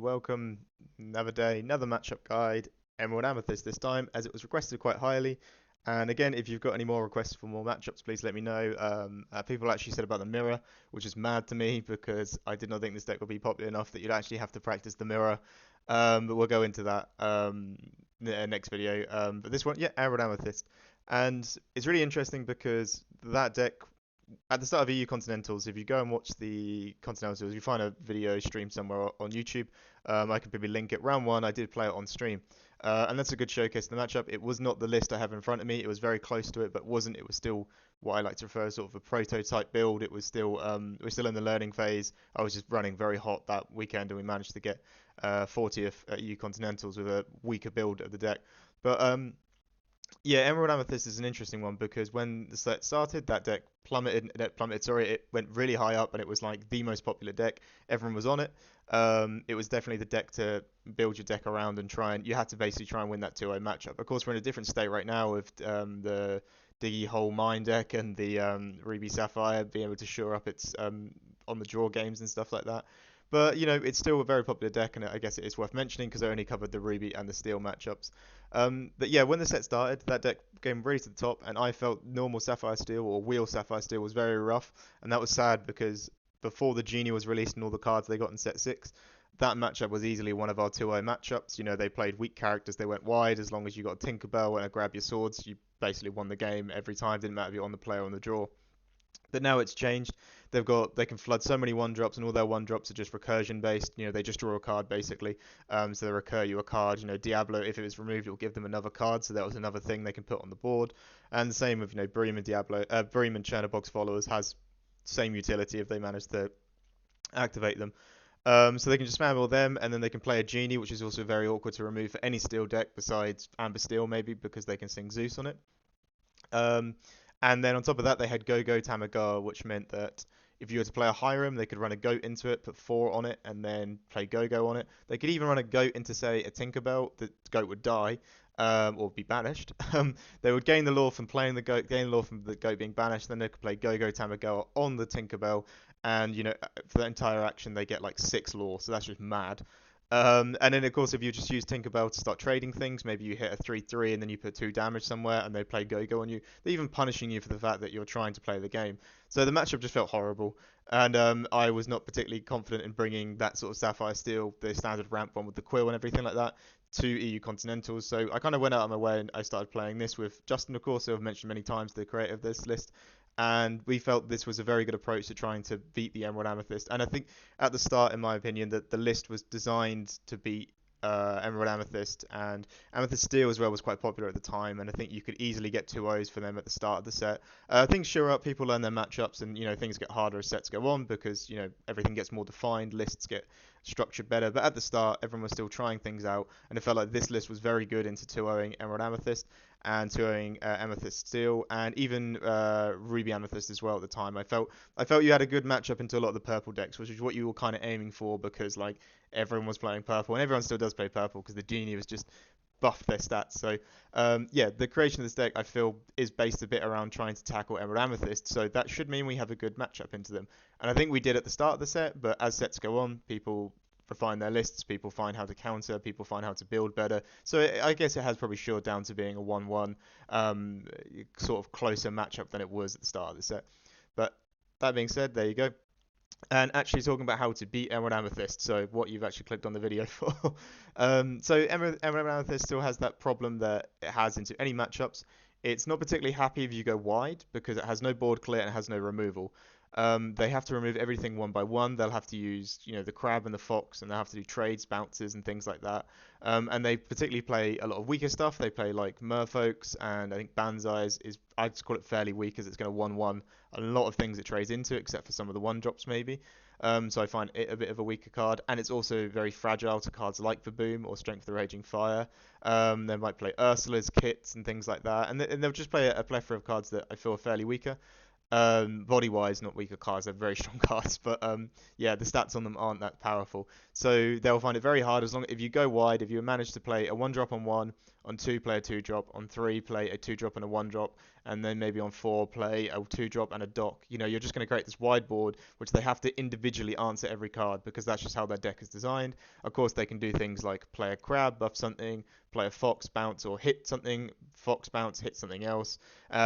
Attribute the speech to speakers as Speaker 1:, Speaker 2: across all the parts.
Speaker 1: welcome. Another day, another matchup guide. Emerald Amethyst this time, as it was requested quite highly. And again, if you've got any more requests for more matchups, please let me know. People actually said about the mirror, which is mad to me because I did not think this deck would be popular enough that you'd actually have to practice the mirror. But we'll go into that next video. But this one, yeah, Emerald Amethyst. And it's really interesting because that deck at the start of EU Continentals, if you go and watch the Continentals, you find a video stream somewhere on YouTube. I can probably link it. Round one, I did play it on stream, and that's a good showcase of the matchup. It was not the list I have in front of me. It was very close to it, but wasn't. It was still what I like to refer as sort of a prototype build. It was still we're still in the learning phase. I was just running very hot that weekend, and we managed to get 40th at EU Continentals with a weaker build of the deck. But yeah, Emerald Amethyst is an interesting one because when the set started, that deck plummeted. Sorry, it went really high up, and it was like the most popular deck. Everyone was on it. It was definitely the deck to build your deck around and try and you had to basically try and win that 2-0 matchup. Of course, we're in a different state right now with the Diggy Hole Mine deck and the Ruby Sapphire being able to shore up its on the draw games and stuff like that. But it's still a very popular deck, and I guess it is worth mentioning because I only covered the Ruby and the Steel matchups. But yeah, when the set started, that deck came really to the top, and I felt normal Sapphire Steel or Wheel Sapphire Steel was very rough, and that was sad because before the Genie was released and all the cards they got in set 6, that matchup was easily one of our 2-0 matchups. They played weak characters, they went wide. As long as you got a Tinkerbell and a Grab Your Swords, you basically won the game every time. Didn't matter if you're on the play or on the draw. But now it's changed. They can flood so many one drops, and all their one drops are just recursion based. They just draw a card basically. So they recur you a card. Diablo, if it was removed, it will give them another card. So that was another thing they can put on the board. And the same with Bream and Diablo. Bream and Chernobog's followers has same utility if they manage to activate them. So they can just spam all them, and then they can play a Genie, which is also very awkward to remove for any steel deck besides Amber Steel maybe because they can sing Zeus on it. Um, and then on top of that, they had Go-Go Tamagar, which meant that if you were to play a Hiram, they could run a goat into it, put 4 on it, and then play Go-Go on it. They could even run a goat into, say, a Tinkerbell. The goat would die, or be banished. They would gain the lore from playing the goat, gain the lore from the goat being banished. Then they could play Go-Go Tamagar on the Tinkerbell, and for that entire action, they get like 6 lore. So that's just mad. And then, of course, if you just use Tinkerbell to start trading things, maybe you hit a 3-3 and then you put 2 damage somewhere and they play Go-Go on you. They're even punishing you for the fact that you're trying to play the game. So the matchup just felt horrible. And I was not particularly confident in bringing that sort of Sapphire Steel, the standard ramp one with the quill and everything like that, to EU Continentals. So I kind of went out of my way and I started playing this with Justin, of course, who I've mentioned many times, the creator of this list. And we felt this was a very good approach to trying to beat the Emerald Amethyst. And I think at the start, in my opinion, that the list was designed to beat Emerald Amethyst, and Amethyst Steel as well was quite popular at the time, and I think you could easily get 2-0s for them at the start of the set. Things sure up, people learn their matchups, and things get harder as sets go on because everything gets more defined, lists get structured better. But at the start, everyone was still trying things out, and it felt like this list was very good into 2-0ing Emerald Amethyst and 2-0ing Amethyst Steel, and even Ruby Amethyst as well at the time. I felt you had a good matchup into a lot of the purple decks, which is what you were kind of aiming for because like everyone was playing purple, and everyone still does play purple because the Genie was just buffed their stats. So yeah, the creation of this deck I feel is based a bit around trying to tackle Emerald Amethyst. So that should mean we have a good matchup into them, and I think we did at the start of the set. But as sets go on, people refine their lists, people find how to counter, people find how to build better. So I guess it has probably shored down to being a 1-1 sort of closer matchup than it was at the start of the set. But that being said, there you go. And actually talking about how to beat Emerald Amethyst, so what you've actually clicked on the video for. So Emerald Amethyst still has that problem that it has into any matchups. It's not particularly happy if you go wide because it has no board clear and it has no removal. They have to remove everything one by one. They'll have to use, the crab and the fox, and they'll have to do trades, bounces, and things like that. And they particularly play a lot of weaker stuff. They play like Merfolks, and I think Banzai's is, I just call it fairly weak as it's going to 1-1 a lot of things it trades into, except for some of the one drops maybe. So I find it a bit of a weaker card, and it's also very fragile to cards like the Boom or Strength of the Raging Fire. They might play Ursula's kits and things like that, and they'll just play a plethora of cards that I feel are fairly weaker. Body wise, not weaker cards, they're very strong cards, but yeah, the stats on them aren't that powerful. So they'll find it very hard as long if you go wide, if you manage to play a 1 drop on 1, on 2 play a 2 drop, on 3 play a 2 drop and a 1 drop, and then maybe on 4 play a 2 drop and a dock. You're just going to create this wide board which they have to individually answer every card because that's just how their deck is designed. Of course, they can do things like play a crab, buff something, play a fox, bounce, or hit something, fox, bounce, hit something else.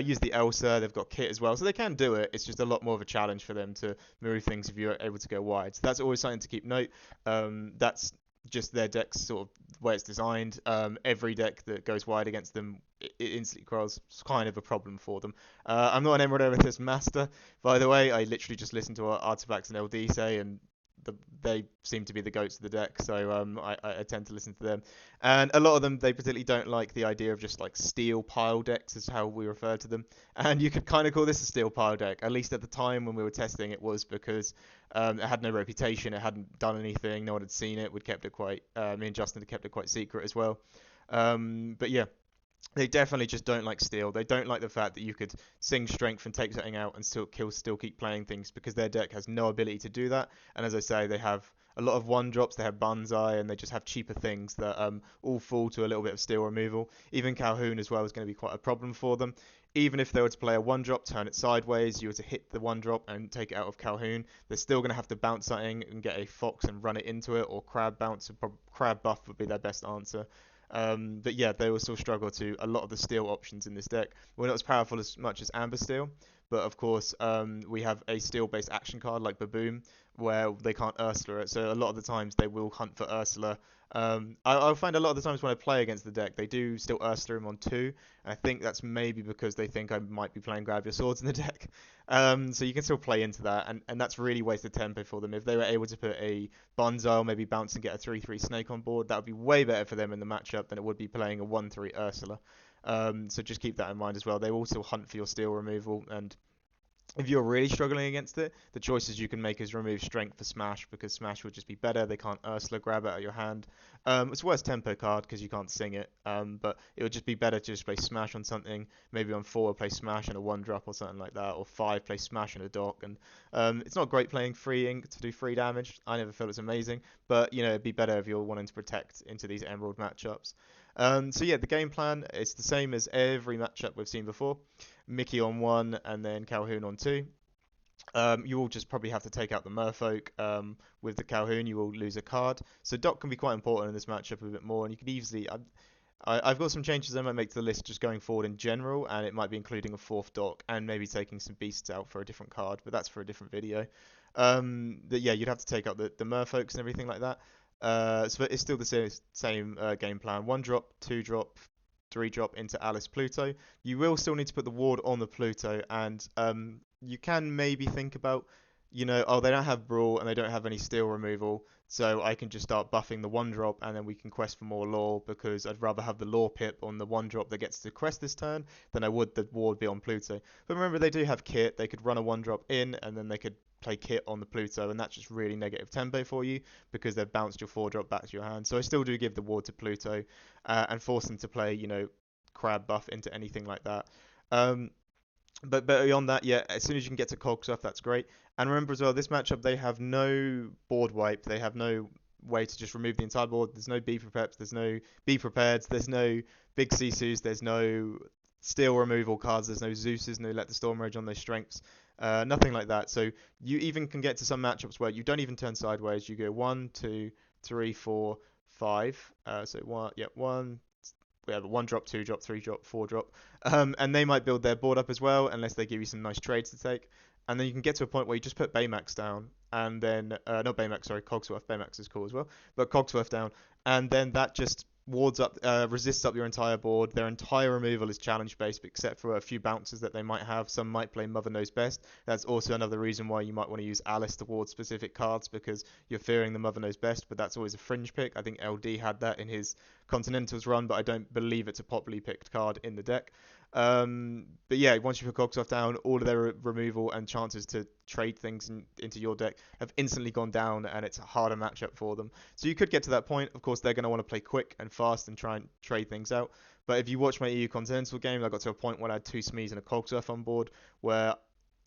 Speaker 1: Use the Elsa, they've got kit as well, so they can do it. It's just a lot more of a challenge for them to move things if you're able to go wide. So that's always something to keep note. That's just their deck's sort of way it's designed. Every deck that goes wide against them, it instantly crawls. It's kind of a problem for them. I'm not an Emerald Amethyst master, by the way. I literally just listened to what Artifacts and LD say, and they seem to be the goats of the deck, so I tend to listen to them. And a lot of them, they particularly don't like the idea of just like steel pile decks, is how we refer to them. And you could kind of call this a steel pile deck, at least at the time when we were testing it was, because it had no reputation, it hadn't done anything, no one had seen it, we'd kept it quite, me and Justin had kept it quite secret as well. But yeah, they definitely just don't like steel. They don't like the fact that you could sing strength and take something out and still keep playing things, because their deck has no ability to do that. And as I say, they have a lot of 1 drops, they have Banzai, and they just have cheaper things that all fall to a little bit of steel removal. Even Calhoun as well is going to be quite a problem for them. Even if they were to play a 1 drop, turn it sideways, you were to hit the 1 drop and take it out of Calhoun, they're still going to have to bounce something and get a fox and run it into it, or crab bounce. Crab buff would be their best answer. But yeah, they will still struggle to a lot of the steel options in this deck. We're not as powerful as much as Amber Steel, but of course we have a steel-based action card like Baboom, where they can't Ursula it. So a lot of the times they will hunt for Ursula. I find a lot of the times when I play against the deck, they do still Ursula him on 2. And I think that's maybe because they think I might be playing Grab Your Swords in the deck. So you can still play into that, and that's really wasted tempo for them. If they were able to put a Bonzo, maybe bounce and get a 3/3 Snake on board, that would be way better for them in the matchup than it would be playing a 1/3 Ursula. So just keep that in mind as well. They will still hunt for your steel removal, and if you're really struggling against it, the choices you can make is remove strength for smash, because smash would just be better. They can't Ursula grab it out of your hand. It's a worse tempo card because you can't sing it, but it would just be better to just play smash on something. Maybe on 4 play smash and a 1 drop or something like that, or 5 play smash and a dock. And it's not great playing free ink to do free damage. I never feel it's amazing, but it'd be better if you're wanting to protect into these Emerald matchups. So yeah, the game plan is the same as every matchup we've seen before. Mickey on 1 and then Calhoun on 2. You will just probably have to take out the Merfolk. With the Calhoun, you will lose a card. So Doc can be quite important in this matchup a bit more, and you could easily... I've got some changes I might make to the list just going forward in general, and it might be including a 4th Doc and maybe taking some beasts out for a different card, but that's for a different video. Yeah, you'd have to take out the Merfolks and everything like that. So it's still the same game plan. 1 drop, 2 drop, 3 drop into Alice Pluto. You will still need to put the ward on the Pluto, and you can maybe think about, oh, they don't have Brawl and they don't have any steel removal, so I can just start buffing the 1 drop and then we can quest for more lore, because I'd rather have the lore pip on the 1 drop that gets to quest this turn than I would the ward be on Pluto. But remember, they do have kit. They could run a 1 drop in and then they could play kit on the Pluto, and that's just really negative tempo for you because they've bounced your 4 drop back to your hand. So I still do give the ward to Pluto and force them to play, crab buff into anything like that. But beyond that, yeah, as soon as you can get to Cogsworth, that's great. And remember as well, this matchup, they have no board wipe. They have no way to just remove the entire board. There's no B preps, there's no B prepared, there's no big Sisus, there's no steel removal cards, there's no Zeus's, no Let the Storm Rage on those strengths. Nothing like that. So you even can get to some matchups where you don't even turn sideways. You go 1, 2, 3, 4, 5. So one. We have a 1 drop, 2 drop, 3 drop, 4 drop. And they might build their board up as well, unless they give you some nice trades to take. And then you can get to a point where you just put Baymax down, and then not Baymax, sorry, Cogsworth. Baymax is cool as well, but Cogsworth down, and then that just wards up, resists up your entire board. Their entire removal is challenge based, except for a few bounces that they might have. Some might play Mother Knows Best. That's also another reason why you might want to use Alice to ward specific cards, because you're fearing the Mother Knows Best, but that's always a fringe pick. I think LD had that in his Continentals run, but I don't believe it's a popularly picked card in the deck. But yeah, once you put Cogsworth down, all of their removal and chances to trade things into your deck have instantly gone down, and it's a harder matchup for them. So you could get to that point. Of course, they're going to want to play quick and fast and try and trade things out. But if you watch my EU Continental game, I got to a point where I had 2 Smees and a Cogsworth on board, where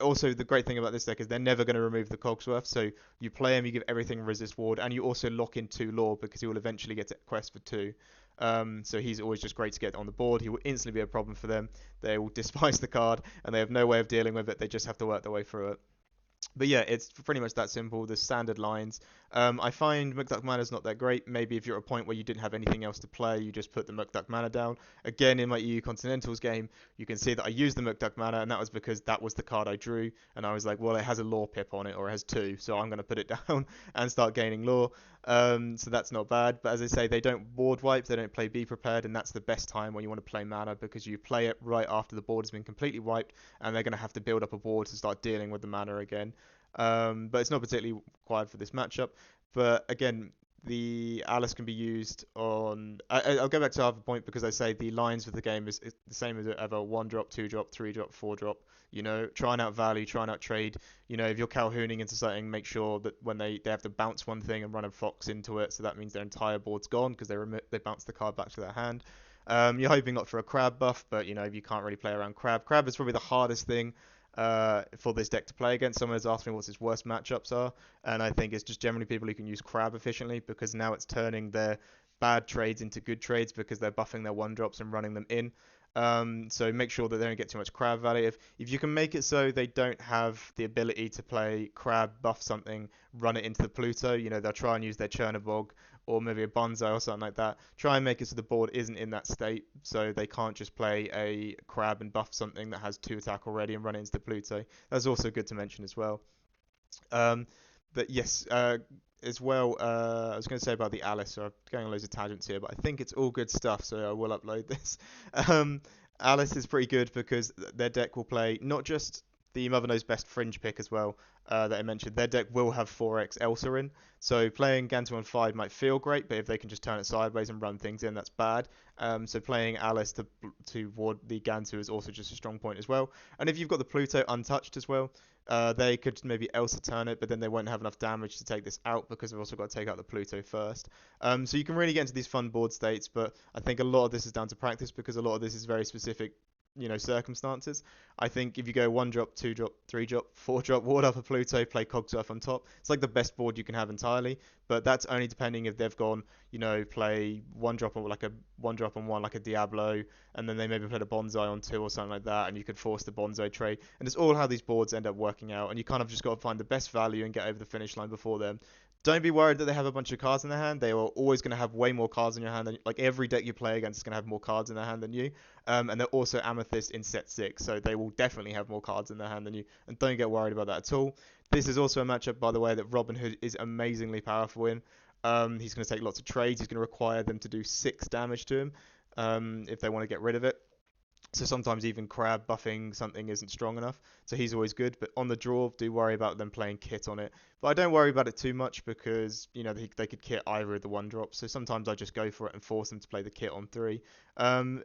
Speaker 1: also the great thing about this deck is they're never going to remove the Cogsworth. So you play him, you give everything resist ward, and you also lock in 2 lore because he will eventually get to quest for 2. So he's always just great to get on the board. He will instantly be a problem for them. They will despise the card, and they have no way of dealing with it. They just have to work their way through it. But yeah, it's pretty much that simple. The standard lines. I find Mukduk Mana's not that great. Maybe if you're at a point where you didn't have anything else to play, you just put the Mukduk Mana down. Again, in my EU Continentals game, you can see that I used the Mukduk Mana, and that was because that was the card I drew. And I was like, well, it has a lore pip on it, or it has 2, so I'm going to put it down and start gaining lore. So that's not bad. But as I say, they don't board wipe, they don't play Be Prepared, and that's the best time when you want to play mana because you play it right after the board has been completely wiped, and they're going to have to build up a board to start dealing with the mana again. But it's not particularly required for this matchup. But again, the Alice can be used on. I'll go back to our other point because I say the lines of the game is the same as ever: 1 drop, 2 drop, 3 drop, 4 drop. You know, trying out value, trying out trade. You know, if you're Calhooning into something, make sure that when they have to bounce one thing and run a fox into it, so that means their entire board's gone because they bounce the card back to their hand. You're hoping not for a crab buff, but you know if you can't really play around crab. Crab is probably the hardest thing for this deck to play against. Someone has asked me what his worst matchups are, and I think it's just generally people who can use crab efficiently because now it's turning their bad trades into good trades because they're buffing their 1 drops and running them in. So make sure that they don't get too much crab value. If you can make it so they don't have the ability to play crab, buff something, run it into the Pluto, you know, they'll try and use their Chernobog or maybe a Bonsai or something like that. Try and make it so the board isn't in that state, so they can't just play a crab and buff something that has 2 attack already and run it into the Pluto. That's also good to mention as well. Um, but yes, as well, I was going to say about the Alice, so I'm going on loads of tangents here, but I think it's all good stuff, so I will upload this. Um, Alice is pretty good because their deck will play not just the Mother Knows Best fringe pick as well that I mentioned. Their deck will have 4x Elsa in, so playing Gantu on 5 might feel great, but if they can just turn it sideways and run things in, that's bad. So playing Alice to ward the Gantu is also just a strong point as well. And if you've got the Pluto untouched as well, they could maybe Elsa turn it, but then they won't have enough damage to take this out because they've also got to take out the Pluto first. So you can really get into these fun board states, but I think a lot of this is down to practice because a lot of this is very specific, you know, circumstances. I think if you go 1 drop, 2 drop, 3 drop, 4 drop, ward up a Pluto, play Cogsworth on top, it's like the best board you can have entirely. But that's only depending if they've gone, you know, play 1 drop on like a 1 drop on 1 like a Diablo, and then they maybe played a Bonsai on 2 or something like that, and you could force the Bonsai trade. And it's all how these boards end up working out, and you kind of just got to find the best value and get over the finish line before them. Don't be worried that they have a bunch of cards in their hand. They are always going to have way more cards in your hand than like every deck you play against is going to have more cards in their hand than you. And they're also Amethyst in set 6, so they will definitely have more cards in their hand than you. And don't get worried about that at all. This is also a matchup, by the way, that Robin Hood is amazingly powerful in. He's going to take lots of trades. He's going to require them to do 6 damage to him if they want to get rid of it. So sometimes even crab buffing something isn't strong enough. So he's always good. But on the draw, do worry about them playing kit on it. But I don't worry about it too much because, you know, they could kit either of the 1 drops. So sometimes I just go for it and force them to play the kit on 3.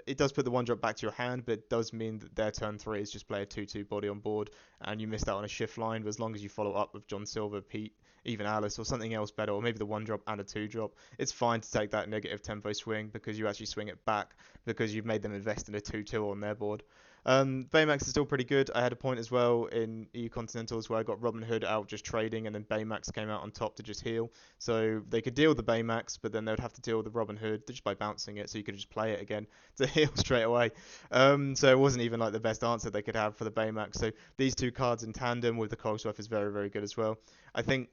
Speaker 1: It does put the 1 drop back to your hand, but it does mean that their turn 3 is just play a 2/2 body on board. And you missed out on a shift line. But as long as you follow up with John Silver, Pete, even Alice, or something else better, or maybe the 1 drop and a 2 drop, it's fine to take that negative tempo swing because you actually swing it back because you've made them invest in a 2/2 on their board. Baymax is still pretty good. I had a point as well in EU Continentals where I got Robin Hood out just trading, and then Baymax came out on top to just heal. So they could deal the Baymax, but then they would have to deal the Robin Hood just by bouncing it, so you could just play it again to heal straight away. So it wasn't even like the best answer they could have for the Baymax. So these 2 cards in tandem with the Cogsworth is very, very good as well. I think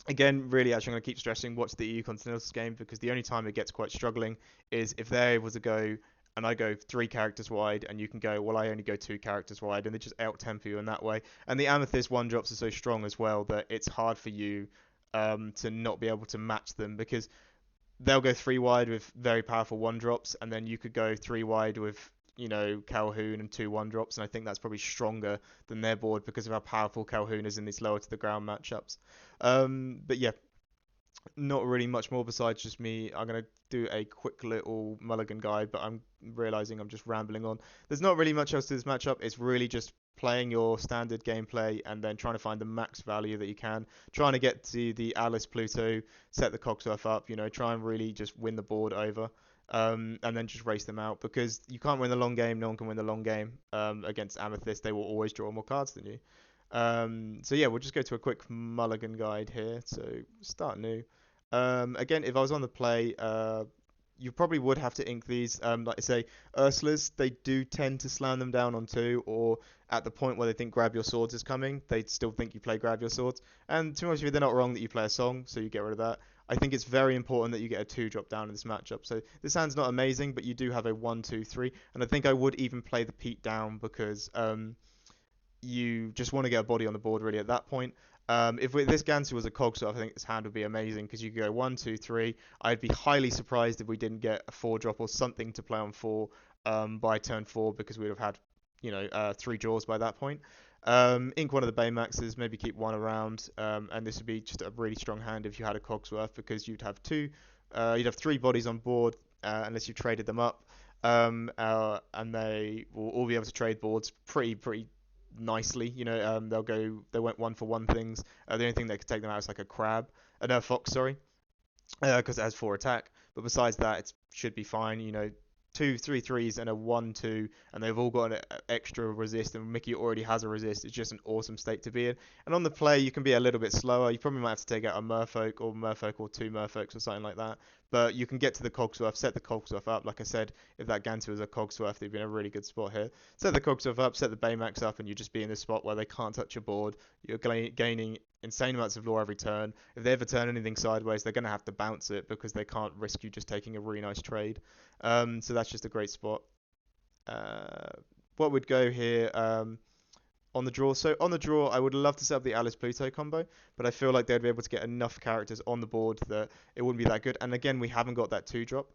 Speaker 1: again, really, actually, I'm going to keep stressing watch the EU Continentals game because the only time it gets quite struggling is if they're able to go and I go 3 characters wide and you can go, well, I only go 2 characters wide, and they just out-tempo you in that way. And the Amethyst 1 drops are so strong as well that it's hard for you to not be able to match them because they'll go 3 wide with very powerful 1 drops, and then you could go 3 wide with, you know, Calhoun and 2 1 drops, and I think that's probably stronger than their board because of how powerful Calhoun is in these lower to the ground matchups. But yeah, not really much more besides just me. I'm going to do a quick little Mulligan guide, but I'm realizing I'm just rambling on. There's not really much else to this matchup. It's really just playing your standard gameplay and then trying to find the max value that you can, trying to get to the Alice Pluto, set the Cogsworth up, try and really just win the board over. And then just race them out because you can't win the long game. No one can win the long game against Amethyst. They will always draw more cards than you. So yeah, we'll just go to a quick Mulligan guide here. So start new. Again, if I was on the play, you probably would have to ink these. Like I say, Ursulas, they do tend to slam them down on 2, or at the point where they think Grab Your Swords is coming, they still think you play Grab Your Swords. And to be honest with you, they're not wrong that you play a song, so you get rid of that. I think it's very important that you get a 2 drop down in this matchup. So this hand's not amazing, but you do have a 1, 2, 3, and I think I would even play the Pete down because you just want to get a body on the board really at that point. If this Gansu was a Cogsworth, I think this hand would be amazing because you could go 1, 2, 3. I'd be highly surprised if we didn't get a 4 drop or something to play on 4 by turn 4 because we'd have had 3 draws by that point. Ink one of the Baymaxes, maybe keep one around, and this would be just a really strong hand if you had a Cogsworth because you'd have 3 bodies on board unless you traded them up, and they will all be able to trade boards pretty nicely. They went 1-for-1 things. The only thing that could take them out is like a crab, no, fox, sorry, because it has 4 attack. But besides that, it should be fine. 2 3 3s and a 1 2, and they've all got an extra resist, and Mickey already has a resist. It's just an awesome state to be in. And on the play, you can be a little bit slower. You probably might have to take out a Merfolk or 2 Merfolks or something like that. But you can get to the Cogsworth, set the Cogsworth up. Like I said, if that Gantu was a Cogsworth, they'd be in a really good spot here. Set the Cogsworth up, set the Baymax up, and you just be in this spot where they can't touch your board. You're gaining insane amounts of lore every turn. If they ever turn anything sideways, they're going to have to bounce it because they can't risk you just taking a really nice trade. So that's just a great spot. What would go here on the draw? So on the draw, I would love to set up the Alice Pluto combo, but I feel like they'd be able to get enough characters on the board that it wouldn't be that good. And again, we haven't got that 2 drop.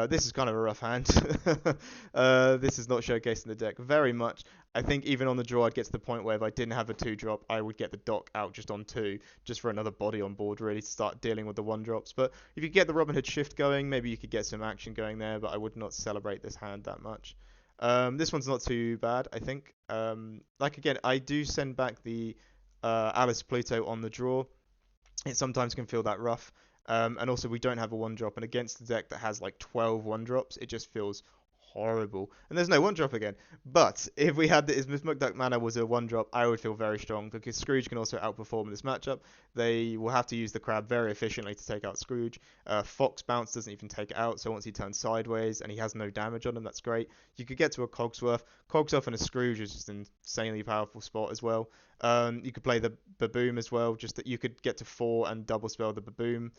Speaker 1: This is kind of a rough hand. This is not showcasing the deck very much. I think even on the draw, I'd get to the point where if I didn't have a 2 drop, I would get the Doc out just on 2, just for another body on board, really, to start dealing with the 1 drops. But if you get the Robin Hood shift going, maybe you could get some action going there, but I would not celebrate this hand that much. This one's not too bad, I think. Like again, I do send back the Alice Pluto on the draw. It sometimes can feel that rough. And also we don't have a 1 drop, and against the deck that has like 12 1 drops, it just feels horrible. And there's no 1 drop again. But if we had if Miss McDuck Manor was a 1 drop, I would feel very strong because Scrooge can also outperform in this matchup. They will have to use the crab very efficiently to take out Scrooge. Fox bounce doesn't even take it out, so once he turns sideways and he has no damage on him, that's great. You could get to a Cogsworth. Cogsworth and a Scrooge is just an insanely powerful spot as well. You could play the Baboom as well, just that you could get to 4 and double spell the Baboom.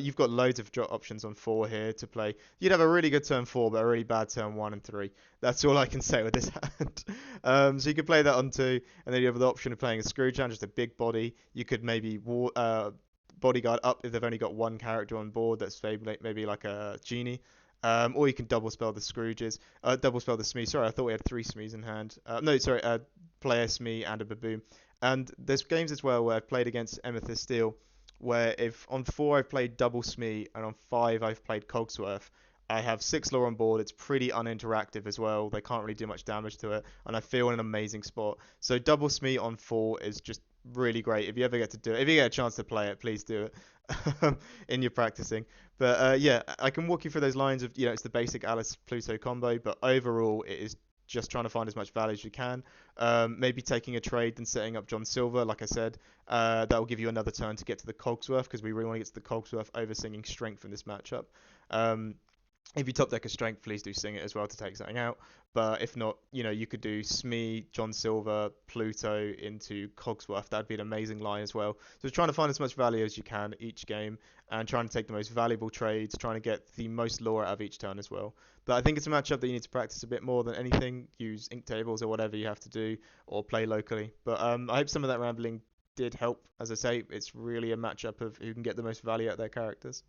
Speaker 1: You've got loads of drop options on 4 here to play. You'd have a really good turn 4, but a really bad turn 1 and 3. That's all I can say with this hand. So you could play that on 2, and then you have the option of playing a Scrooge hand, just a big body. You could maybe bodyguard up if they've only got 1 character on board that's maybe like a genie. Or you can double spell the Scrooges. Double spell the Smee. Sorry, I thought we had 3 Smees in hand. No, sorry, play a Smee and a Baboom. And there's games as well where I've played against Amethyst Steel, where if on 4 I've played double Smee and on 5 I've played Cogsworth, I have 6 lore on board. It's pretty uninteractive as well. They can't really do much damage to it, and I feel in an amazing spot. So double Smee on 4 is just really great. If you ever get to do it, if you get a chance to play it, please do it in your practicing. But yeah, I can walk you through those lines of, it's the basic Alice Pluto combo, but overall it is just trying to find as much value as you can. Maybe taking a trade and setting up John Silver, like I said. That will give you another turn to get to the Cogsworth, because we really want to get to the Cogsworth over singing Strength in this matchup. If you top deck a Strength, please do sing it as well to take something out. But if not, you could do Smee, John Silver, Pluto into Cogsworth. That'd be an amazing line as well. So trying to find as much value as you can each game, and trying to take the most valuable trades, trying to get the most lore out of each turn as well. But I think it's a matchup that you need to practice a bit more than anything. Use ink tables or whatever you have to do, or play locally. But I hope some of that rambling did help. As I say, it's really a matchup of who can get the most value out of their characters.